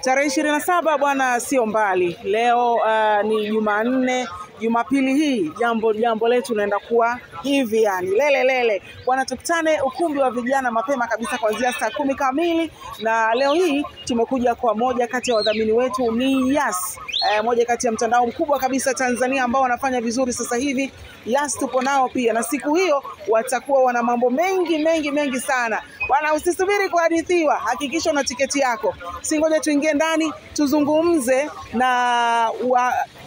Tarehe 27 bwana sio mbali. Leo ni Jumanne, Jumapili hii jambo letu naenda kuwa hivi yani lele. Bwana tukutane ukumbi wa vijana mapema kabisa kuanzia saa 10 kamili, na leo hii tumekuja kwa moja kati ya wadhamini wetu ni Yas. Moja kati ya mtandao mkubwa kabisa Tanzania ambao wanafanya vizuri sasa hivi. Yas tupo nao pia, na siku hiyo watakuwa wana mambo mengi sana. Bwana usisubiri kuhadithiwa, hakikisha una tiketi yako. Singoje tuingie ndani tuzungumze na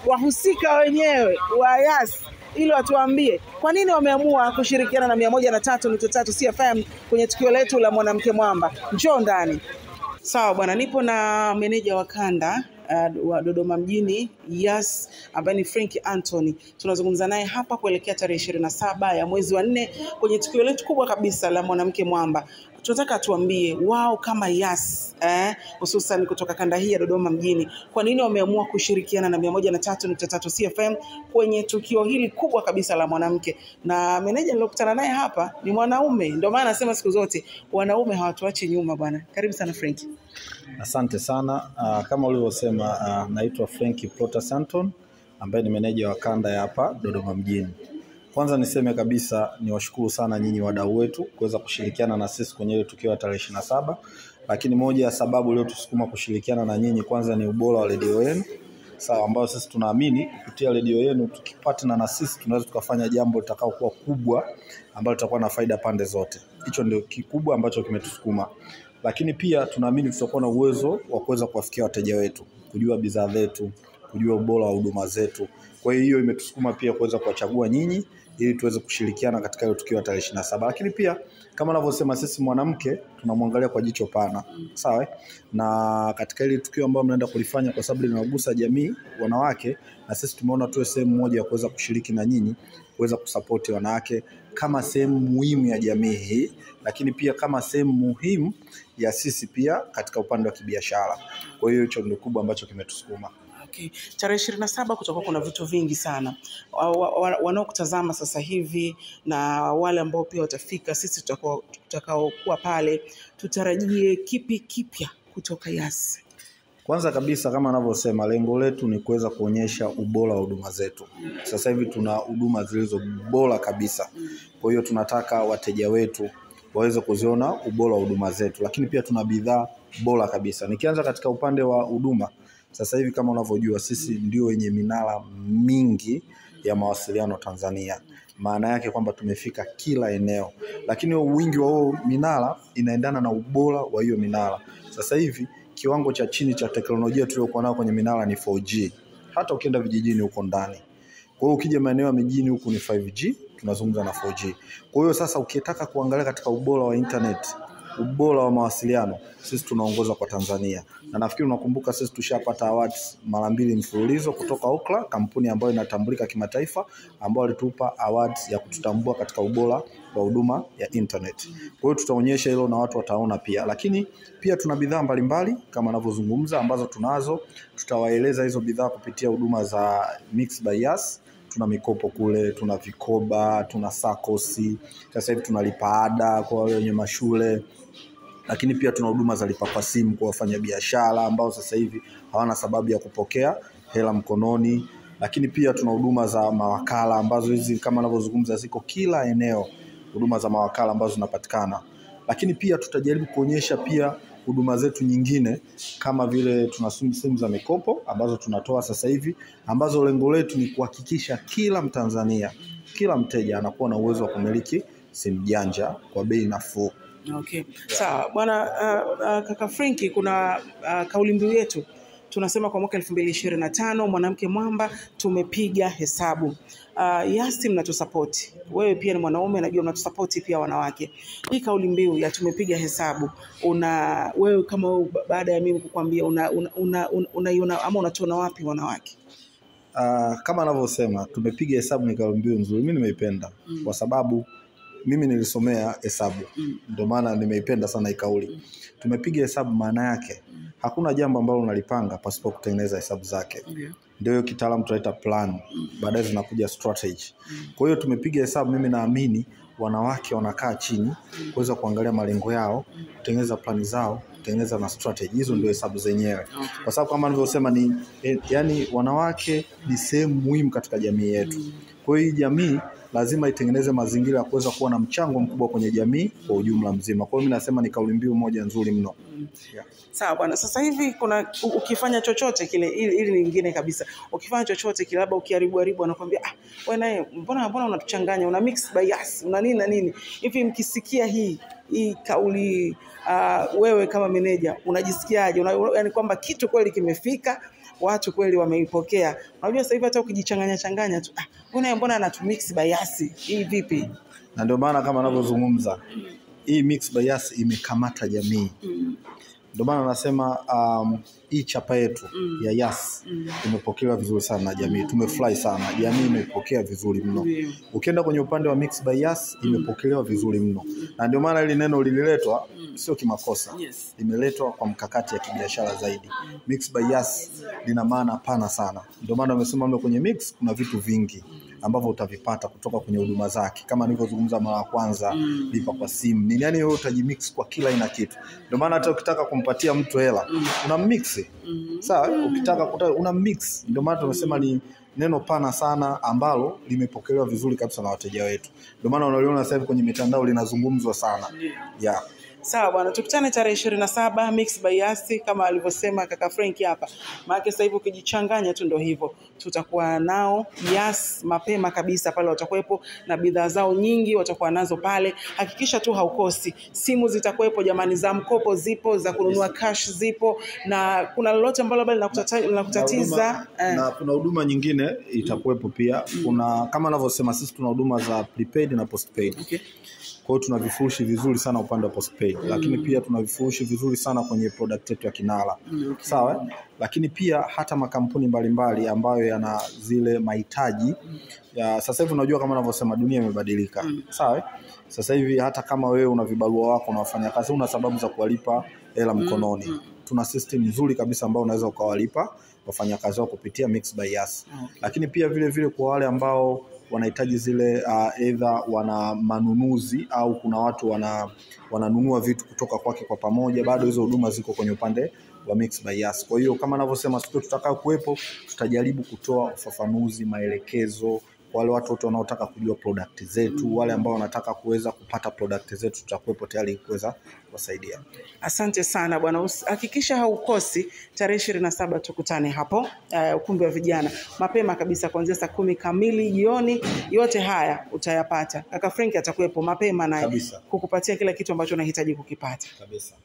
wahusika wenyewe wa Yas ili watuambie kwa nini wameamua kushirikiana na 103.3 CFM kwenye tukio letu la mwanamke mwamba. Njoo ndani. Sawa bwana, nipo na meneja wa kanda wa Dodoma mjini Yas ambaye ni Frank Anthony. Tunazungumza naye hapa kuelekea tarehe 27 ya mwezi wa 4 kwenye tukio letu kubwa kabisa la mwanamke mwamba. Tunataka tuambie wao kama Yas hususan kutoka kanda hii ya Dodoma mjini, kwa nini wameamua kushirikiana na 103.3 CFM kwenye tukio hili kubwa kabisa la mwanamke. Na meneja nilokutana naye hapa ni mwanaume, ndio maana nasema siku zote wanaume hawatuachi nyuma bwana. Karibu sana Frank. Asante sana. Kama ulivyosema, naitwa Frank Anthony ambaye ni meneja wa kanda ya hapa Dodoma mjini. Kwanza niseme kabisa niwashukuru sana nyinyi wadau wetu kuweza kushirikiana na sisi kwenye ile tukio la tarehe 27. Lakini moja ya sababu leo tusukuma kushirikiana na nyinyi kwanza ni ubora wa redio yenu. Sawa, ambao sisi tunaamini kupitia redio yenu tukipatana na sisi tunaweza tukafanya jambo litakao kuwa kubwa ambalo litakuwa na faida pande zote. Hicho ndio kikubwa ambacho kimetusukuma. Lakini pia tunaamini tutakuwa na uwezo wa kuweza kuwafikia wateja wetu, kujua bidhaa zetu, kujua ubora wa huduma zetu. Kwa hiyo imetusukuma pia kuweza kuwachagua nyinyi ili tuweze kushirikiana katika ile tukio la tarehe 27. Lakini pia kama ninavyosema, sisi mwanamke tunamwangalia kwa jicho pana. Sawa? Na katika ile tukio ambalo mnaenda kulifanya kwa sababu linagusa jamii wanawake, na sisi tumeona tuwe sehemu moja ya kuweza kushiriki na nyinyi, kuweza kusupport wanawake kama sehemu muhimu ya jamii hii, lakini pia kama sehemu muhimu ya sisi pia katika upande wa kibiashara. Kwa hiyo hicho ndio kubwa ambacho kimetusukuma. Okay. Tarehe 27 kutakuwa kuna vitu vingi sana. Wanaokutazama sasa hivi na wale ambao pia watafika, sisi tutakao kuwa pale, tutarajie kipi kipya kutoka Yas? Kwanza kabisa kama anavyosema, lengo letu ni kuweza kuonyesha ubora wa huduma zetu. Sasa hivi tuna huduma zilizo bora kabisa. Kwa hiyo tunataka wateja wetu waweze kuziona ubora wa huduma zetu, lakini pia tuna bidhaa bora kabisa. Nikianza katika upande wa huduma, sasa hivi kama unavyojua sisi ndio wenye minara mingi ya mawasiliano Tanzania. Maana yake kwamba tumefika kila eneo. Lakini wingi wa huo minara inaendana na ubora wa hiyo minara. Sasa hivi kiwango cha chini cha teknolojia tuliokuwa nayo kwenye minara ni 4G. Hata ukienda vijijini huko ndani. Kwa hiyo ukija maeneo ya mijini huku ni 5G, tunazungumza na 4G. Kwa hiyo sasa ukitaka kuangalia katika ubora wa internet, ubora wa mawasiliano, sisi tunaongoza kwa Tanzania. Na nafikiri unakumbuka sisi tushapata awards mara 2 mfululizo kutoka Ookla, kampuni ambayo inatambulika kimataifa, ambao walitupa awards ya kututambua katika ubora wa huduma ya internet. Kwa hiyo tutaonyesha hilo na watu wataona pia. Lakini pia tuna bidhaa mbalimbali kama ninavyozungumza ambazo tunazo. Tutawaeleza hizo bidhaa kupitia huduma za Mix by Yas. Tuna mikopo kule, tuna vikoba, tuna sakosi. Sasa hivi tunalipa ada kwa wale wenye mashule. Lakini pia tuna huduma za lipa kwa simu kwa wafanya biashara ambao sasa hivi hawana sababu ya kupokea hela mkononi. Lakini pia tuna huduma za mawakala ambazo hizi kama ninavyozungumza ziko kila eneo, huduma za mawakala ambazo zinapatikana. Lakini pia tutajaribu kuonyesha pia huduma zetu nyingine kama vile tuna simu za mikopo ambazo tunatoa sasa hivi, ambazo lengo letu ni kuhakikisha kila Mtanzania, kila mteja anakuwa na uwezo wa kumiliki simu janja kwa bei nafuu. Okay. Sawa, bwana kaka Frank, kuna kauli mbiu yetu. Tunasema kwa mwaka 2025 mwanamke mwamba tumepiga hesabu. Yas mnatusupport. Wewe pia ni mwanaume, najua mnatusupport pia wanawake. Hii kauli mbiu ya tumepiga hesabu, wewe kama baada ya mimi kukwambia unaiona ama unatona wapi wanawake? Kama anavyosema tumepiga hesabu ni kauli mbiu nzuri. Mimi nimeipenda kwa sababu mimi nilisomea hesabu. Ndio maana nimeipenda sana hii kauli. Tumepiga hesabu maana yake hakuna jambo ambalo unalipanga pasipo kutengeneza hesabu zake. Ndio kitaalamu tunaita plan, baadaye zinakuja strategy. Kwa hiyo tumepiga hesabu, mimi naamini wanawake wanakaa chini kuweza kuangalia malengo yao, kutengeneza plani zao, kutengeneza na strategy. Hizo ndio hesabu zenyewe. Kwa sababu kama nilivyosema ni yani wanawake ni sehemu muhimu katika jamii yetu. Kwa hiyo jamii lazima itengeneze mazingira ya kuweza kuwa na mchango mkubwa kwenye jamii kwa ujumla mzima. Kwa hiyo mimi nasema ni kauli mbiu moja nzuri mno. Yeah. Sawa bwana, sasa hivi kuna ukifanya chochote kile ili nyingine kabisa. Ukifanya chochote kile labda ukiharibu anakuambia wewe naye mbona unatuchanganya, una mix bias, una nini na nini. Hivi mkisikia hii kauli wewe kama meneja unajisikiaje? Yaani kwamba kitu kweli kimefika, watu kweli wameipokea. Unajua sasa hivi hata ukijichanganya tu mbona anatumix bias hii vipi? Na ndio maana kama anavyozungumza hii mix bias imekamata jamii. Ndio maana nasema hii chapa yetu ya Yas imepokelewa vizuri sana na jamii. Tumefurahi sana. Jamii imepokea vizuri mno. Ukienda kwenye upande wa mix by Yas imepokelewa vizuri mno. Na ndio maana ile neno lililetwa sio kimakosa. Limeletwa kwa mkakati ya kibiashara zaidi. Mix by Yas lina maana pana sana. Ndio maana wamesema mle kwenye mix kuna vitu vingi ambavyo utavipata kutoka kwenye huduma zake. Kama nilivyozungumza mara ya kwanza, lipa kwa simu. Ni yani wewe utajimix kwa kila aina kitu. Ndio maana hata ukitaka kumpatia mtu hela, una mix. Sawa, ukitaka una mix. Ndio maana tumesema ni neno pana sana ambalo limepokelewa vizuri kabisa na wateja wetu. Ndio maana unaliona sasa hivi kwenye mitandao linazungumzwa sana. Yeah. Sawa bwana, tukutane tarehe 27 mix by Yas kama alivyosema kaka Frank hapa. Maana sasa hivi ukijichanganya tu ndio hivyo. Tutakuwa nao Yas mapema kabisa pale, watakuepo na bidhaa zao nyingi watakuwa nazo pale. Hakikisha tu haukosi. Simu zitakuepo jamani, za mkopo zipo, za kununua cash zipo, na kuna lolote ambalo bali linakutatiza na kuna huduma nyingine itakuepo pia. Kuna kama anavyosema sisi tuna huduma za prepaid na postpaid. Okay. Kwa hiyo tuna vifurushi vizuri sana upande wa postpaid. Lakini pia tuna vifurushi vizuri sana kwenye product yetu ya Kinala. Sawa? Lakini pia hata makampuni mbalimbali ambayo yana zile mahitaji ya sasa hivi, unajua kama ninavyosema dunia imebadilika. Sawa? Sasa hivi hata kama wewe una vibarua wako na wafanyakazi una sababu za kuwalipa hela mkononi. Tuna system nzuri kabisa ambayo unaweza ukawalipa wafanyakazi wako kupitia Mix by Yas. Lakini pia vile vile kwa wale ambao wanahitaji zile either wana manunuzi au kuna watu wananunua vitu kutoka kwake kwa pamoja, bado hizo huduma ziko kwenye upande wa Mix by Yas. Kwa hiyo kama ninavyosema siku tutakao kuwepo tutajaribu kutoa ufafanuzi, maelekezo wale watu wote wanaotaka kujua product zetu, wale ambao wanataka kuweza kupata product zetu tutakuwepo tayari kuweza kuwasaidia. Asante sana bwana. Hakikisha haukosi tarehe 27 tukutane hapo ukumbi wa vijana mapema kabisa kuanzia saa 10 kamili jioni. Yote haya utayapata. Kaka Frank atakuwepo mapema naye kukupatia kila kitu ambacho unahitaji kukipata. Kabisa.